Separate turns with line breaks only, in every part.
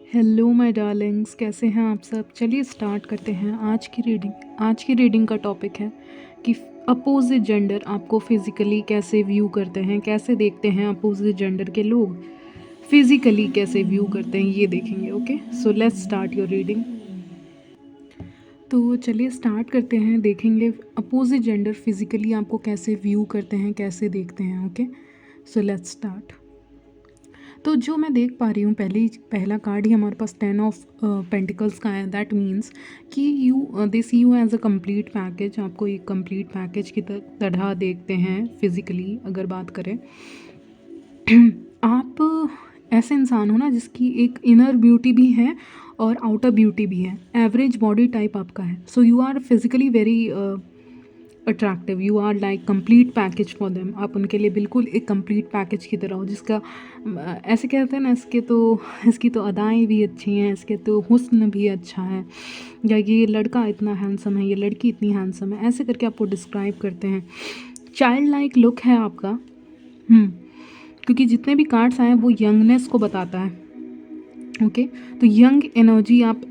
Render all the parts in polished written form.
Hello my Darling's, कैसे हैं आप सब। चलिए स्टार्ट करते हैं आज की रीडिंग का टॉपिक है कि अपोजिट जेंडर आपको फिज़िकली कैसे व्यू करते हैं, कैसे देखते हैं अपोजिट जेंडर के लोग फिज़िकली कैसे व्यू करते हैं, ये देखेंगे। Okay, so let's start your reading. तो चलिए स्टार्ट करते हैं, देखेंगे अपोजिट जेंडर फिज़िकली आपको कैसे व्यू करते हैं, कैसे देखते हैं। Okay, so let's start. तो जो मैं देख पा रही हूँ, पहला कार्ड ही हमारे पास 10 ऑफ पेंटिकल्स का है। दैट मीन्स कि they see you as a complete package. आपको एक कंप्लीट पैकेज की तरह देखते हैं फिज़िकली। अगर बात करें आप ऐसे इंसान हो ना जिसकी एक इनर ब्यूटी भी है और आउटर ब्यूटी भी है। एवरेज बॉडी टाइप आपका है, so you are physically very attractive. You are like complete package for them. आप उनके लिए बिल्कुल एक कंप्लीट पैकेज की तरह हो, जिसका ऐसे कहते हैं ना, इसकी तो अदाएँ भी अच्छी हैं, इसके तो हुस्न भी अच्छा है, या ये लड़का इतना हैंडसम है, ये लड़की इतनी हैंडसम है, ऐसे करके आपको डिस्क्राइब करते हैं। चाइल्ड लाइक लुक है आपका। क्योंकि जितने भी कार्ड्स आए हैं वो यंगनेस को बताता है। ओके, तो यंग एनर्जी आप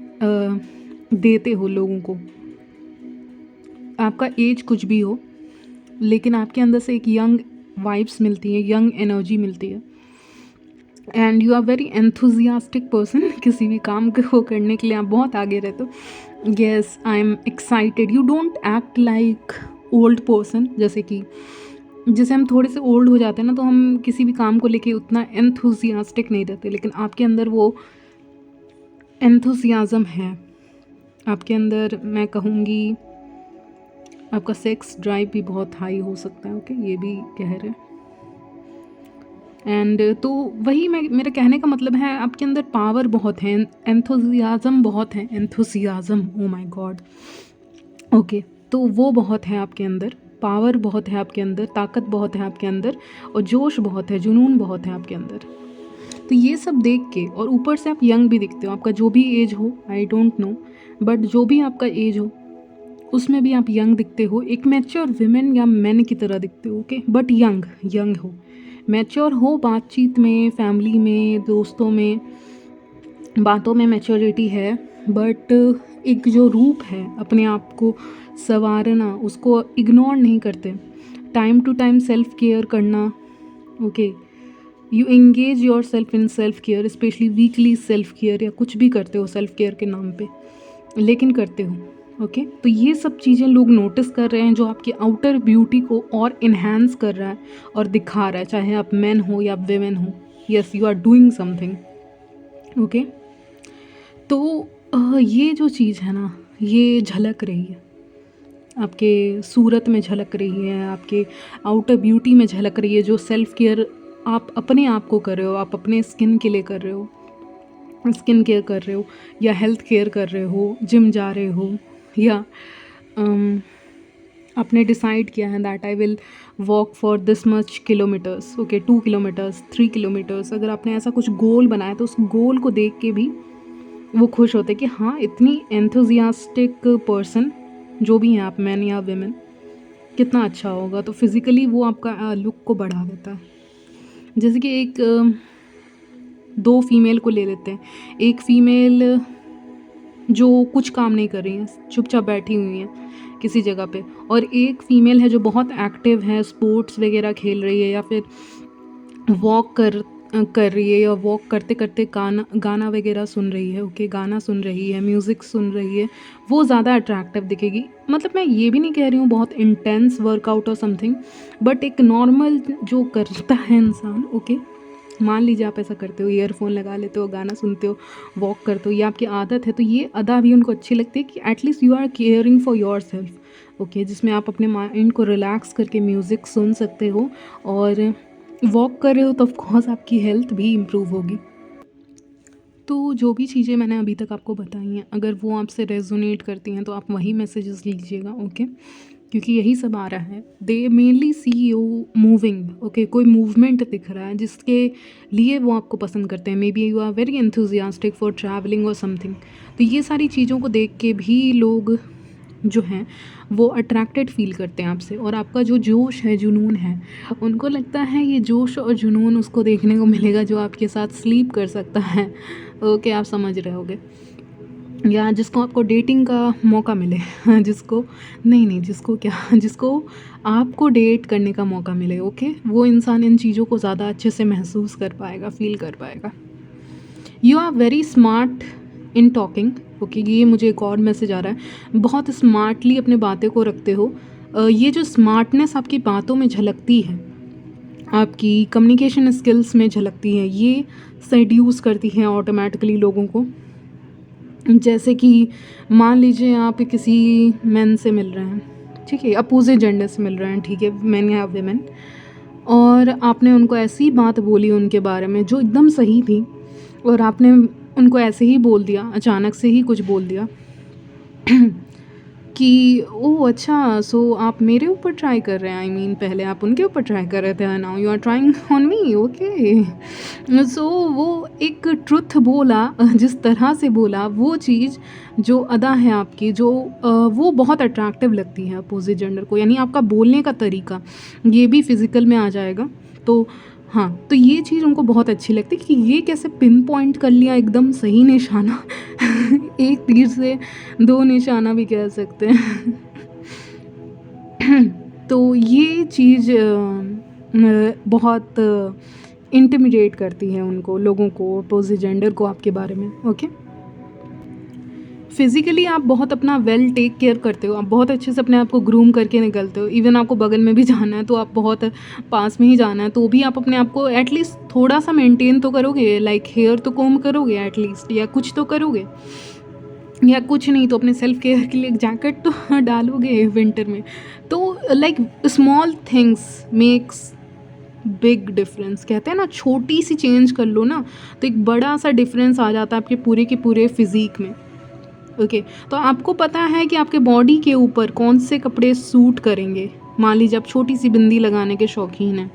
देते हो लोगों को। आपका एज कुछ भी हो, लेकिन आपके अंदर से एक यंग वाइब्स मिलती है, यंग एनर्जी मिलती है। And you are very enthusiastic person. किसी भी काम को करने के लिए आप बहुत आगे रहते हो। Yes, I am excited. You don't act like old person. जैसे हम थोड़े से ओल्ड हो जाते हैं ना, तो हम किसी भी काम को लेके उतना एंथुजियास्टिक नहीं रहते, लेकिन आपके अंदर वो एंथुसियाज़म है। आपके अंदर मैं कहूँगी आपका सेक्स ड्राइव भी बहुत हाई हो सकता है। ओके, ये भी कह रहे हैं। एंड तो वही मेरा कहने का मतलब है, आपके अंदर पावर बहुत है, एंथुसियाज़म बहुत है। Enthusiasm, oh my God. Okay, तो वो बहुत है आपके अंदर, पावर बहुत है आपके अंदर, ताकत बहुत है आपके अंदर, और जोश बहुत है, जुनून बहुत है आपके अंदर। तो ये सब देख के, और ऊपर से आप यंग भी दिखते हो। आपका जो भी एज हो, आई डोंट नो, बट जो भी आपका एज हो उसमें भी आप यंग दिखते हो। एक मैच्योर विमेन या मैन की तरह दिखते हो। ओके, बट यंग हो, मैच्योर हो, बातचीत में, फैमिली में, दोस्तों में, बातों में मैच्योरिटी है। बट एक जो रूप है अपने आप को संवारना, उसको इग्नोर नहीं करते। Time to time self care करना। Okay, you engage yourself in self care, specially weekly self care, या कुछ भी करते हो सेल्फ केयर के नाम पे, लेकिन करते हो। ओके, तो ये सब चीज़ें लोग नोटिस कर रहे हैं, जो आपकी आउटर ब्यूटी को और इन्हांस कर रहा है और दिखा रहा है, चाहे आप मैन हो या वेमेन हो। Yes, you are doing something. Okay, तो ये जो चीज़ है ना, ये झलक रही है आपके सूरत में, झलक रही है आपके आउटर ब्यूटी में, झलक रही है। जो सेल्फ केयर आप अपने आप को कर रहे हो, आप अपने स्किन के लिए कर रहे हो, स्किन केयर कर रहे हो, या हेल्थ केयर कर रहे हो, जिम जा रहे हो, या आपने डिसाइड किया है that I will walk for this much kilometres. Okay, 2 kilometres, 3 kilometres. अगर आपने ऐसा कुछ गोल बनाया तो उस गोल को देख के भी वो खुश होते कि हाँ, इतनी एंथुजियास्टिक पर्सन, जो भी हैं आप, मैन या वेमेन, कितना अच्छा होगा। तो फिज़िकली वो आपका लुक को बढ़ा देता है। जैसे कि दो फीमेल को ले लेते हैं। एक फीमेल जो कुछ काम नहीं कर रही हैं, चुपचाप बैठी हुई हैं किसी जगह पे, और एक फीमेल है जो बहुत एक्टिव है, स्पोर्ट्स वगैरह खेल रही है, या फिर वॉक कर रही है, या वॉक करते करते गाना वगैरह सुन रही है। ओके, गाना सुन रही है, म्यूज़िक सुन रही है, वो ज़्यादा अट्रैक्टिव दिखेगी। मतलब मैं ये भी नहीं कह रही हूँ बहुत इंटेंस वर्कआउट और समथिंग, बट एक नॉर्मल जो करता है इंसान। ओके, मान लीजिए आप ऐसा करते हो, ईयरफोन लगा लेते हो, गाना सुनते हो, वॉक करते हो, ये आपकी आदत है, तो ये अदा भी उनको अच्छी लगती है कि at least you are caring for your self. Okay, जिसमें आप अपने माइंड को रिलैक्स करके म्यूज़िक सुन सकते हो और वॉक कर रहे हो, तो ऑफकोर्स आपकी हेल्थ भी इम्प्रूव होगी। तो जो भी चीज़ें मैंने अभी तक आपको बताई हैं, अगर वो आपसे रेजोनेट करती हैं तो आप वही मैसेजेस लीजिएगा। ओके, क्योंकि यही सब आ रहा है। They mainly see you moving. Okay, कोई मूवमेंट दिख रहा है जिसके लिए वो आपको पसंद करते हैं। Maybe you are very enthusiastic for travelling और समथिंग। तो ये सारी चीज़ों को देख के भी लोग जो हैं वो अट्रैक्टेड फ़ील करते हैं आपसे, और आपका जो जोश है, जुनून है, उनको लगता है ये जोश और जुनून उसको देखने को मिलेगा जो आपके साथ स्लीप कर सकता है। ओके, आप समझ रहे होगे। या जिसको आपको डेटिंग का मौका मिले जिसको नहीं, जिसको क्या जिसको आपको डेट करने का मौका मिले, ओके, वो इंसान इन चीज़ों को ज़्यादा अच्छे से महसूस कर पाएगा, फ़ील कर पाएगा। You are very smart in talking, okay, ये मुझे एक और मैसेज आ रहा है। बहुत स्मार्टली अपने बातें को रखते हो। ये जो स्मार्टनेस आपकी बातों में झलकती है, आपकी कम्युनिकेशन स्किल्स में झलकती है, ये सेड्यूस करती है ऑटोमेटिकली लोगों को। जैसे कि मान लीजिए आप किसी मैन से मिल रहे हैं, ठीक है, अपोजिट जेंडर से मिल रहे हैं, ठीक है, मैन या वेमेन, और आपने उनको ऐसी बात बोली उनके बारे में जो एकदम सही थी, और आपने उनको ऐसे ही बोल दिया, अचानक से ही कुछ बोल दिया कि ओह अच्छा, सो आप मेरे ऊपर ट्राई कर रहे हैं, आई मीन पहले आप उनके ऊपर ट्राई कर रहे थे, now you are trying on me, okay. So वो एक ट्रुथ बोला, जिस तरह से बोला, वो चीज़ जो अदा है आपकी, जो वो बहुत अट्रैक्टिव लगती है अपोजिट जेंडर को, यानी आपका बोलने का तरीका ये भी फिज़िकल में आ जाएगा। तो हाँ, तो ये चीज़ उनको बहुत अच्छी लगती है कि ये कैसे पिन पॉइंट कर लिया एकदम सही निशाना एक तीर से दो निशाना भी कह सकते हैं तो ये चीज़ बहुत इंटिमिडेट करती है उनको, लोगों को, अपोजिट जेंडर को आपके बारे में, ओके। फिज़िकली आप बहुत अपना वेल टेक केयर करते हो, आप बहुत अच्छे से अपने आप को ग्रूम करके निकलते हो। इवन आपको बगल में भी जाना है तो आप बहुत पास में ही जाना है तो भी आप अपने आप को एटलीस्ट थोड़ा सा मेंटेन तो करोगे, लाइक हेयर तो कोम करोगे एटलीस्ट, या कुछ तो करोगे, या कुछ नहीं तो अपने सेल्फ केयर के लिए एक जैकेट तो डालोगे विंटर में। तो like small things makes big difference, कहते हैं ना, छोटी सी चेंज कर लो ना तो एक बड़ा सा डिफरेंस आ जाता है आपके पूरे के पूरे फिज़ीक में, ओके। तो आपको पता है कि आपके बॉडी के ऊपर कौन से कपड़े सूट करेंगे। मान लीजिए आप छोटी सी बिंदी लगाने के शौकीन हैं,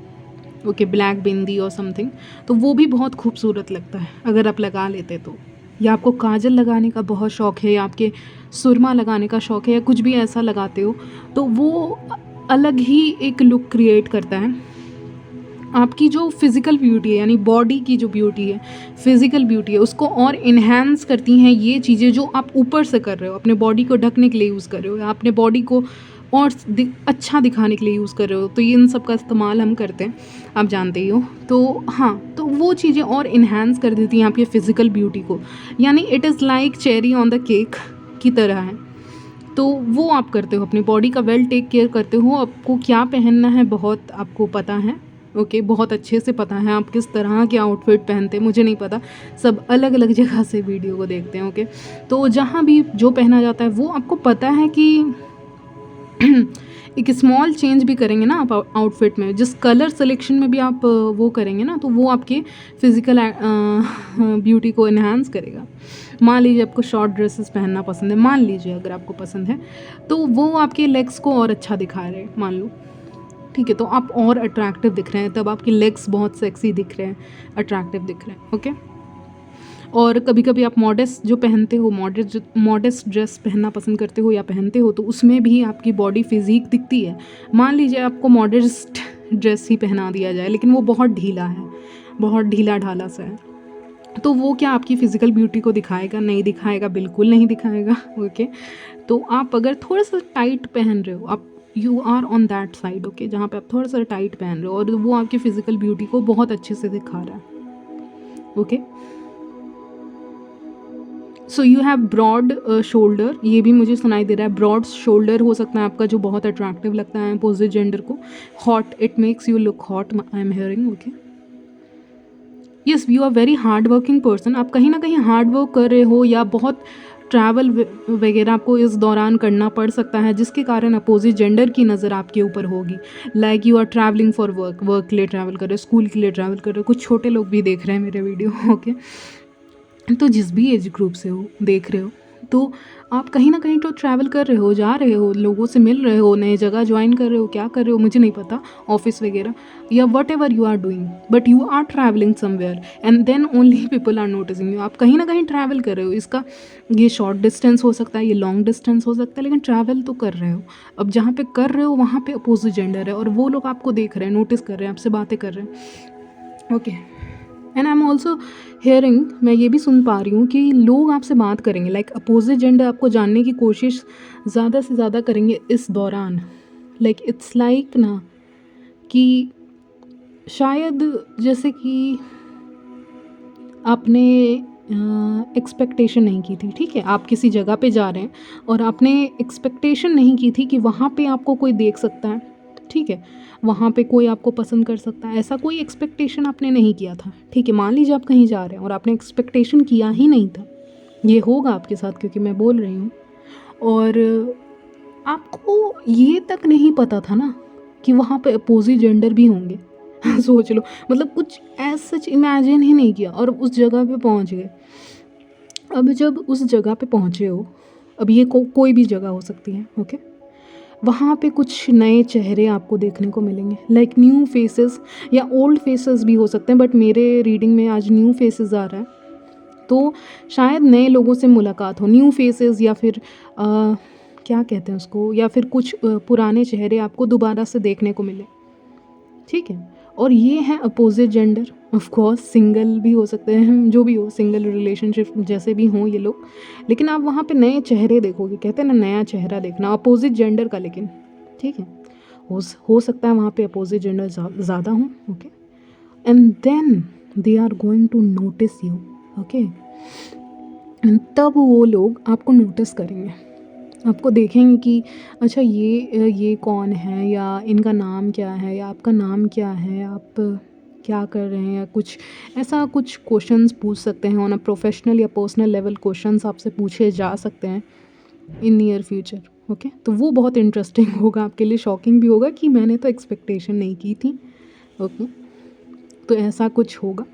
ओके, ब्लैक बिंदी और समथिंग, तो वो भी बहुत खूबसूरत लगता है अगर आप लगा लेते तो। या आपको काजल लगाने का बहुत शौक़ है, या आपके सुरमा लगाने का शौक़ है, या कुछ भी ऐसा लगाते हो तो वो अलग ही एक लुक क्रिएट करता है। आपकी जो फिज़िकल ब्यूटी है, यानी बॉडी की जो ब्यूटी है, फिज़िकल ब्यूटी है, उसको और इन्हेंस करती हैं ये चीज़ें जो आप ऊपर से कर रहे हो, अपने बॉडी को ढकने के लिए यूज़ कर रहे हो, या अपने बॉडी को और अच्छा दिखाने के लिए यूज़ कर रहे हो। तो ये इन सब का इस्तेमाल हम करते हैं, आप जानते ही हो। तो हाँ, तो वो चीज़ें और इन्हेंस कर देती हैं आपकी फ़िज़िकल ब्यूटी को, यानी it is like cherry on the cake की तरह है। तो वो आप करते हो, अपनी बॉडी का वेल टेक केयर करते हो, आपको क्या पहनना है बहुत आपको पता है, ओके, बहुत अच्छे से पता है आप किस तरह के आउटफिट पहनते हैं, मुझे नहीं पता, सब अलग अलग जगह से वीडियो को देखते हैं, ओके। तो जहाँ भी जो पहना जाता है वो आपको पता है कि एक स्मॉल चेंज भी करेंगे ना आप आउटफिट में, जिस कलर सिलेक्शन में भी आप वो करेंगे ना, तो वो आपके फिज़िकल ब्यूटी को इन्हांस करेगा। मान लीजिए आपको शॉर्ट ड्रेसेस पहनना पसंद है, मान लीजिए अगर आपको पसंद है, तो वो आपके लेग्स को और अच्छा दिखा रहे हैं, मान लो, ठीक है, तो आप और अट्रैक्टिव दिख रहे हैं, तब आपके लेग्स बहुत सेक्सी दिख रहे हैं, अट्रैक्टिव दिख रहे हैं, ओके। और कभी कभी आप मॉडेस्ट जो पहनते हो, मॉडेस्ट ड्रेस पहनना पसंद करते हो या पहनते हो, तो उसमें भी आपकी बॉडी फिज़ीक दिखती है। मान लीजिए आपको मॉडेस्ट ड्रेस ही पहना दिया जाए लेकिन वो बहुत ढीला है, बहुत ढीला ढाला सा है, तो वो क्या आपकी फ़िज़िकल ब्यूटी को दिखाएगा? नहीं दिखाएगा, बिल्कुल नहीं दिखाएगा, ओके। तो आप अगर थोड़ा सा टाइट पहन रहे हो, आप you are on that side, okay, जहाँ पे आप थोड़ा सा टाइट पहन रहे हो और वो आपकी फ़िज़िकल ब्यूटी को बहुत अच्छे से दिखा रहा है, okay. So you have broad shoulder, ये भी मुझे सुनाई दे रहा है, ब्रॉड शोल्डर हो सकता है आपका, जो बहुत अट्रैक्टिव लगता है अपोजिट जेंडर को। Hot, it makes you look hot, I am hearing, okay. Yes, you are very hard working person, आप कहीं ना कहीं हार्ड वर्क कर रहे हो, या बहुत ट्रैवल वगैरह आपको इस दौरान करना पड़ सकता है, जिसके कारण अपोजिट जेंडर की नज़र आपके ऊपर होगी। Like you are travelling for work के लिए ट्रैवल कर रहे हो, स्कूल के लिए ट्रैवल कर रहे हो, कुछ छोटे लोग भी देख रहे हैं मेरे वीडियो, ओके। तो जिस भी एज ग्रुप से हो देख रहे हो, तो आप कहीं न कहीं तो ट्रैवल कर रहे हो, जा रहे हो, लोगों से मिल रहे हो, नई जगह जॉइन कर रहे हो, क्या कर रहे हो मुझे नहीं पता, ऑफ़िस वगैरह या whatever you are doing, but you are travelling somewhere and then only people are noticing you. आप कहीं न कहीं ट्रैवल कर रहे हो, इसका ये शॉर्ट डिस्टेंस हो सकता है, ये लॉन्ग डिस्टेंस हो सकता है, लेकिन ट्रैवल तो कर रहे हो। अब जहाँ पे कर रहे हो वहाँ पे अपोज़िट जेंडर है और वो लोग आपको देख रहे हैं, नोटिस कर रहे हैं, आपसे बातें कर रहे हैं। Okay, and I am also hearing, मैं ये भी सुन पा रही हूँ कि लोग आपसे बात करेंगे, लाइक अपोजिट जेंडर आपको जानने की कोशिश ज़्यादा से ज़्यादा करेंगे इस दौरान। लाइक इट्स लाइक ना कि शायद जैसे कि आपने एक्सपेक्टेशन नहीं की थी, ठीक है, आप किसी जगह पे जा रहे हैं और आपने एक्सपेक्टेशन नहीं की थी कि वहाँ पे आपको कोई देख सकता है, ठीक है, वहाँ पे कोई आपको पसंद कर सकता है, ऐसा कोई एक्सपेक्टेशन आपने नहीं किया था, ठीक है। मान लीजिए आप कहीं जा रहे हैं और आपने एक्सपेक्टेशन किया ही नहीं था, ये होगा आपके साथ क्योंकि मैं बोल रही हूँ, और आपको ये तक नहीं पता था ना कि वहाँ पे अपोजिट जेंडर भी होंगे। सोच लो, मतलब कुछ एज सच इमेजिन ही नहीं किया और उस जगह पे पहुँच गए। अब जब उस जगह पे पहुँचे हो, अब ये कोई भी जगह हो सकती है, ओके, वहाँ पे कुछ नए चेहरे आपको देखने को मिलेंगे, लाइक न्यू फेसेस या ओल्ड फेसेस भी हो सकते हैं, बट मेरे रीडिंग में आज न्यू फेसेस आ रहा है, तो शायद नए लोगों से मुलाकात हो, न्यू फेसेस या फिर क्या कहते हैं उसको, या फिर कुछ पुराने चेहरे आपको दोबारा से देखने को मिले, ठीक है। और ये हैं opposite gender, of course single भी हो सकते हैं, जो भी हो, सिंगल रिलेशनशिप जैसे भी हों ये लोग, लेकिन आप वहाँ पे नए चेहरे देखोगे, कहते हैं ना नया चेहरा देखना अपोजिट जेंडर का, लेकिन ठीक है, हो सकता है वहाँ पे अपोजिट जेंडर ज़्यादा हों, okay, and then they are going to notice you, okay, तब वो लोग आपको नोटिस करेंगे, आपको देखेंगे कि अच्छा ये कौन है, या इनका नाम क्या है, या आपका नाम क्या है, आप क्या कर रहे हैं, या कुछ ऐसा कुछ क्वेश्चंस पूछ सकते हैं ऑन अ प्रोफेशनल या पर्सनल लेवल, क्वेश्चंस आपसे पूछे जा सकते हैं इन नियर फ्यूचर, ओके। तो वो बहुत इंटरेस्टिंग होगा आपके लिए, शॉकिंग भी होगा कि मैंने तो एक्सपेक्टेशन नहीं की थी, ओके। तो ऐसा कुछ होगा,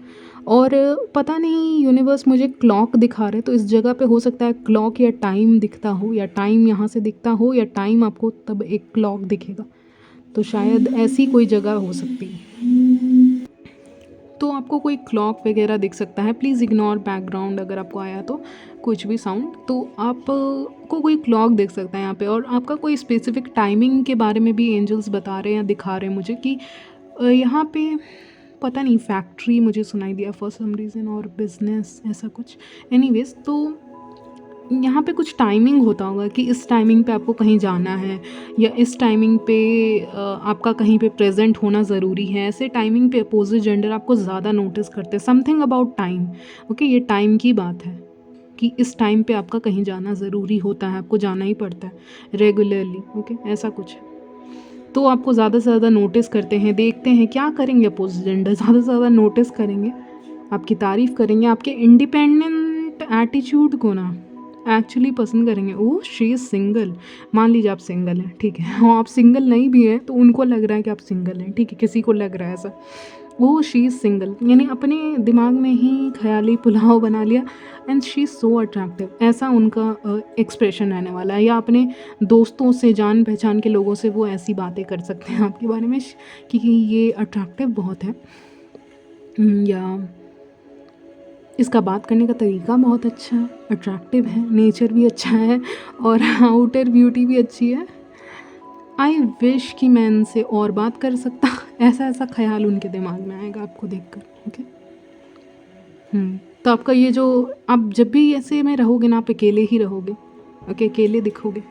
और पता नहीं यूनिवर्स मुझे क्लॉक दिखा रहे, तो इस जगह पे हो सकता है क्लॉक या टाइम दिखता हो, या टाइम यहाँ से दिखता हो, या टाइम आपको तब एक क्लॉक दिखेगा, तो शायद ऐसी कोई जगह हो सकती है। तो आपको कोई क्लॉक वगैरह दिख सकता है, प्लीज़ इग्नोर बैकग्राउंड अगर आपको आया तो कुछ भी साउंड, तो आपको कोई क्लॉक दिख सकता है यहाँ पे, और आपका कोई स्पेसिफिक टाइमिंग के बारे में भी एंजल्स बता रहे हैं या दिखा रहे हैं मुझे कि यहाँ पे पता नहीं फैक्ट्री मुझे सुनाई दिया फॉर सम रीज़न, और बिजनेस ऐसा कुछ, एनीवेज, तो यहाँ पे कुछ टाइमिंग होता होगा कि इस टाइमिंग पे आपको कहीं जाना है, या इस टाइमिंग पे आपका कहीं पे प्रेजेंट होना ज़रूरी है, ऐसे टाइमिंग पे अपोजिट जेंडर आपको ज़्यादा नोटिस करते हैं, समथिंग अबाउट टाइम, ओके, ये टाइम की बात है कि इस टाइम पे आपका कहीं जाना ज़रूरी होता है, आपको जाना ही पड़ता है रेगुलरली, ओके, ऐसा कुछ है। तो आपको ज़्यादा से ज़्यादा नोटिस करते हैं, देखते हैं, क्या करेंगे अपोजिट जेंडर, ज़्यादा से ज़्यादा नोटिस करेंगे, आपकी तारीफ़ करेंगे, आपके इंडिपेंडेंट एटीट्यूड को ना एक्चुअली पसंद करेंगे। ओह शी इज़ सिंगल, मान लीजिए आप सिंगल हैं, ठीक है, हाँ आप सिंगल नहीं भी हैं तो उनको लग रहा है कि आप सिंगल हैं, ठीक है, किसी को लग रहा है ऐसा, ओह शी इज़ सिंगल, यानी अपने दिमाग में ही ख्याली पुलाव बना लिया, and she is so attractive, ऐसा उनका एक्सप्रेशन रहने वाला है, या अपने दोस्तों से, जान पहचान के लोगों से वो ऐसी बातें कर सकते हैं आपके बारे में कि ये अट्रैक्टिव बहुत है, या इसका बात करने का तरीका बहुत अच्छा है, अट्रैक्टिव है, नेचर भी अच्छा है, और आउटर ब्यूटी भी अच्छी है। आई विश कि मैं इनसे और बात कर सकता, ऐसा ऐसा ख्याल उनके दिमाग में आएगा आपको देखकर, ओके। तो आपका ये जो, आप जब भी ऐसे में रहोगे ना, आप अकेले ही रहोगे, ओके, अकेले दिखोगे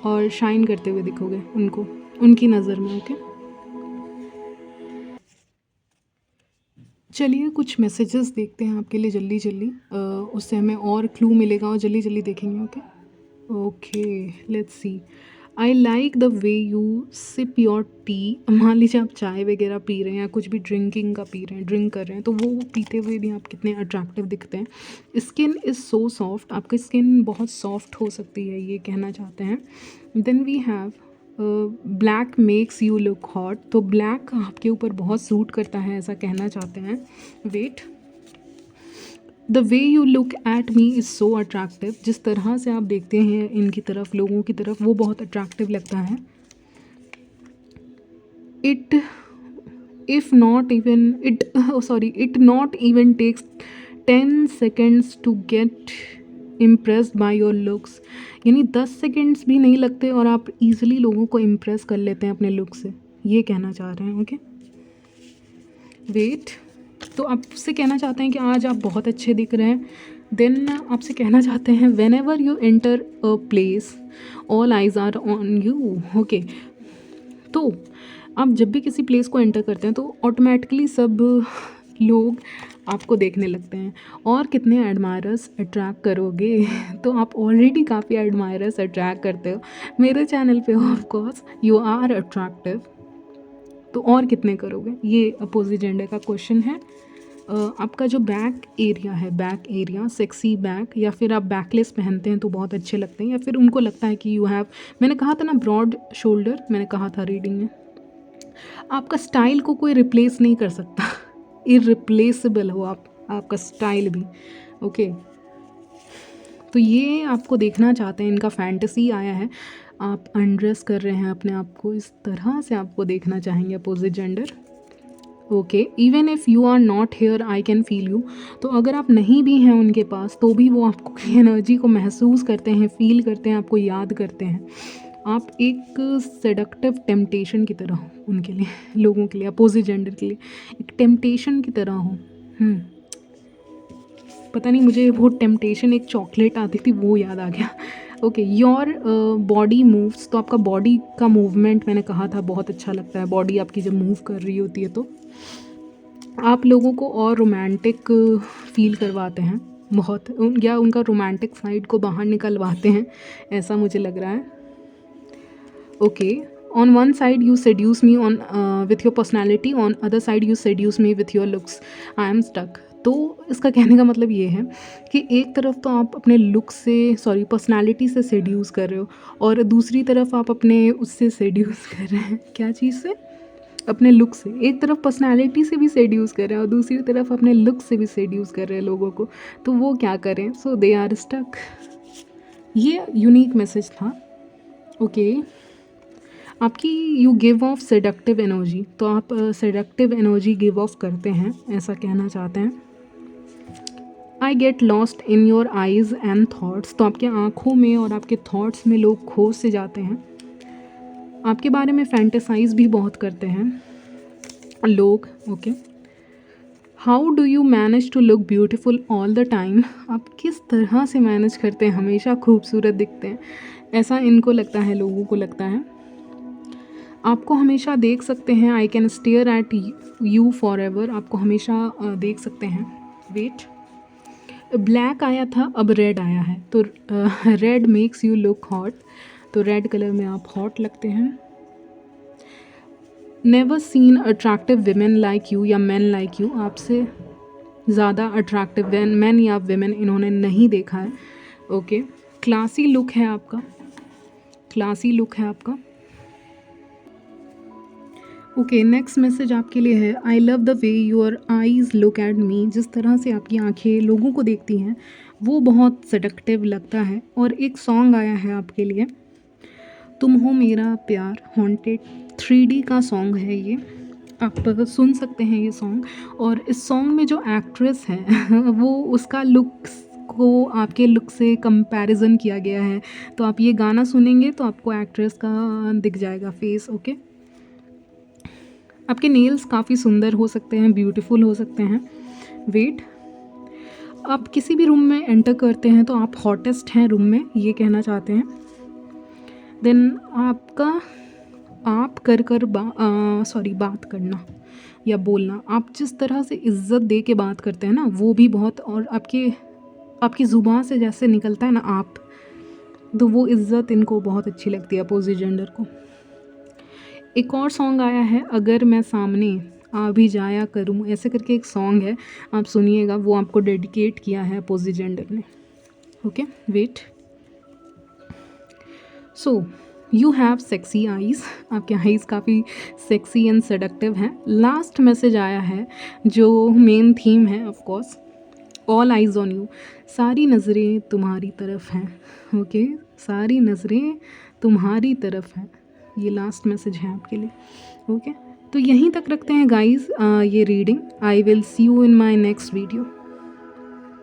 और शाइन करते हुए दिखोगे उनको, उनकी नज़र में, ओके। चलिए कुछ मैसेजेस देखते हैं आपके लिए जल्दी जल्दी, उससे हमें और क्लू मिलेगा, और जल्दी जल्दी देखेंगे, okay. Okay, let's see, I like the way you sip your tea, मान लीजिए आप चाय वगैरह पी रहे हैं, या कुछ भी ड्रिंकिंग का पी रहे हैं, ड्रिंक कर रहे हैं, तो वो पीते हुए भी आप कितने अट्रैक्टिव दिखते हैं। स्किन इज़ सो सॉफ्ट, आपकी स्किन बहुत सॉफ्ट हो सकती है, ये कहना चाहते हैं। Then we have black makes you look hot, तो ब्लैक आपके ऊपर बहुत सूट करता है, ऐसा कहना चाहते हैं। Wait, the way you look at me is so attractive, जिस तरह से आप देखते हैं इनकी तरफ, लोगों की तरफ, वो बहुत अट्रैक्टिव लगता है. It if not even it sorry, it not even takes 10 seconds to get impressed by your looks. यानी 10 सेकेंड्स भी नहीं लगते और आप इजीली लोगों को इम्प्रेस कर लेते हैं अपने लुक से, ये कहना चाह रहे हैं. ओके वेट, तो आपसे कहना चाहते हैं कि आज आप बहुत अच्छे दिख रहे हैं. देन आपसे कहना चाहते हैं whenever you enter a place all eyes are on you. Okay, तो आप जब भी किसी प्लेस को एंटर करते हैं तो ऑटोमेटिकली सब लोग आपको देखने लगते हैं. और कितने एडमायरर्स अट्रैक्ट करोगे तो आप ऑलरेडी काफ़ी एडमायरर्स अट्रैक्ट करते हो मेरे चैनल पे. Of course you are attractive, तो और कितने करोगे, ये अपोजिट जेंडर का क्वेश्चन है. आपका जो बैक एरिया है, बैक एरिया, सेक्सी बैक, या फिर आप बैकलेस पहनते हैं तो बहुत अच्छे लगते हैं, या फिर उनको लगता है कि यू हैव, मैंने कहा था ना ब्रॉड शोल्डर, मैंने कहा था रीडिंग में, आपका स्टाइल को कोई रिप्लेस नहीं कर सकता. इररिप्लेसेबल हो आप, आपका स्टाइल भी. ओके, तो ये आपको देखना चाहते हैं, इनका फैंटेसी आया है, आप अनड्रेस कर रहे हैं अपने आप को, इस तरह से आपको देखना चाहेंगे opposite gender. Okay, even if you are not here I can feel you. तो अगर आप नहीं भी हैं उनके पास तो भी वो आपको एनर्जी को महसूस करते हैं, फील करते हैं, आपको याद करते हैं. आप एक सेडक्टिव टेम्पटेशन की तरह हो उनके लिए, लोगों के लिए, अपोजिट जेंडर के लिए एक टेम्पटेशन की तरह हो. पता नहीं, मुझे वो टेम्पटेशन, एक चॉकलेट आती थी वो याद आ गया. ओके, योर बॉडी मूव्स, तो आपका बॉडी का मूवमेंट मैंने कहा था बहुत अच्छा लगता है. बॉडी आपकी जब मूव कर रही होती है तो आप लोगों को और रोमांटिक फील करवाते हैं बहुत, या उनका रोमांटिक साइड को बाहर निकलवाते हैं, ऐसा मुझे लग रहा है. Okay, on one side you seduce me on with your personality, on other side you seduce me with your looks, I am stuck. तो इसका कहने का मतलब ये है कि एक तरफ तो आप अपने लुक से, सॉरी, पर्सनालिटी से सेड्यूस कर रहे हो, और दूसरी तरफ आप अपने उससे सेड्यूस कर रहे हैं. क्या चीज़ से? अपने लुक से. एक तरफ पर्सनालिटी से भी सेड्यूस कर रहे हैं और दूसरी तरफ अपने लुक से भी सेड्यूस कर रहे हैं लोगों को, तो वो क्या करें? सो दे आर स्टक. ये यूनिक मैसेज था. ओके, आपकी you give of seductive energy, तो आप सेडक्टिव एनर्जी गिव ऑफ करते हैं, ऐसा कहना चाहते हैं. I get lost in your eyes and thoughts, तो आपके आँखों में और आपके थाट्स में लोग खो से जाते हैं. आपके बारे में फैंटेसाइज भी बहुत करते हैं लोग. Okay, how do you manage to look beautiful all the time, आप किस तरह से मैनेज करते हैं हमेशा खूबसूरत दिखते हैं, ऐसा इनको लगता है, लोगों को लगता है. आपको हमेशा देख सकते हैं, I can stare at you for ever, आपको हमेशा देख सकते हैं. वेट, ब्लैक आया था, अब रेड आया है, तो red makes you look hot, तो रेड कलर में आप हॉट लगते हैं. Never seen attractive women like you, या मैन लाइक यू, आपसे ज़्यादा अट्रैक्टिव मैन या विमेन इन्होंने नहीं देखा है. ओके, क्लासी लुक है आपका, क्लासी लुक है आपका. ओके, नेक्स्ट मैसेज आपके लिए है, I love the way your eyes look at मी, जिस तरह से आपकी आंखें लोगों को देखती हैं वो बहुत सेडक्टिव लगता है. और एक सॉन्ग आया है आपके लिए, तुम हो मेरा प्यार, हॉन्टेड 3D का सॉन्ग है ये, आप सुन सकते हैं ये सॉन्ग. और इस सॉन्ग में जो एक्ट्रेस है वो, उसका लुक्स को आपके लुक से कंपैरिजन किया गया है, तो आप ये गाना सुनेंगे तो आपको एक्ट्रेस का दिख जाएगा फेस. ओके, आपके नेल्स काफ़ी सुंदर हो सकते हैं, ब्यूटीफुल हो सकते हैं. वेट, आप किसी भी रूम में एंटर करते हैं तो आप हॉटेस्ट हैं रूम में, ये कहना चाहते हैं. देन आपका आप कर कर बात करना या बोलना, आप जिस तरह से इज़्ज़त दे के बात करते हैं ना, वो भी बहुत, और आपकी ज़ुबान से जैसे निकलता है ना आप, तो वो इज़्ज़त इनको बहुत अच्छी लगती है अपोजिट जेंडर को. एक और सॉन्ग आया है, अगर मैं सामने आ भी जाया करूँ, ऐसे करके एक सॉन्ग है, आप सुनिएगा, वो आपको डेडिकेट किया है अपोजिट जेंडर ने. Okay, wait, so you have sexy eyes, आपके आईज़ काफ़ी सेक्सी एंड सेडक्टिव हैं. लास्ट मैसेज आया है जो मेन थीम है of course, all eyes on you, सारी नज़रें तुम्हारी तरफ हैं, ओके, सारी नज़रें तुम्हारी तरफ हैं। ये लास्ट मैसेज है आपके लिए, ओके। तो यहीं तक रखते हैं गाइज़ ये reading. I will see you in my next video.